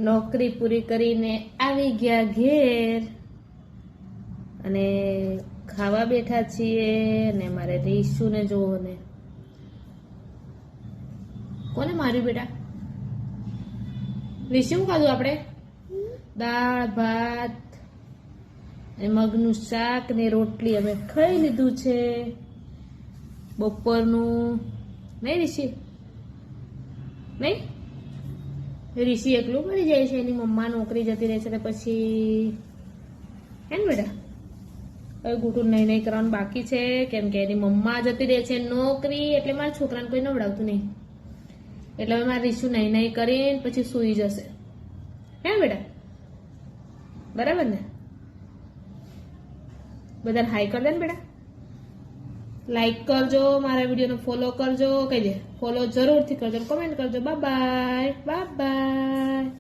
નોકરી પૂરી કરીને આવી ગયા ઘેર અને ખાવા બેઠા છીએ ને મારે રીશુને જોવો ને કોને માર્યું બેટા રીશુ શું ખાધું આપણે દાળ ભાત અને મગનું શાક ને રોટલી અમે ખાઈ લીધું છે બપોરનું નહીં ઋષિ નહીં ઋષિ એકલું મળી જાય છે એની મમ્મા નોકરી જતી રહે છે પછી હે ને બેટા હવે ગૂંઠું નહીં નહીં કરવાનું બાકી છે કેમ કે એની મમ્મા જતી રહે છે નોકરી એટલે મારા છોકરાને કોઈ નવડાવતું નહીં એટલે હવે મારે ઋષુ નહીં નહીં કરીને પછી સૂઈ જશે હે બેટા બરાબર ને બધાને હાઈ કરી દે ને બેટા લાઈક કરજો મારા વિડીયોને ફોલો કરજો કહી દે ફોલો જરૂરથી કરજો કમેન્ટ કરજો બાય બાય બાય બાય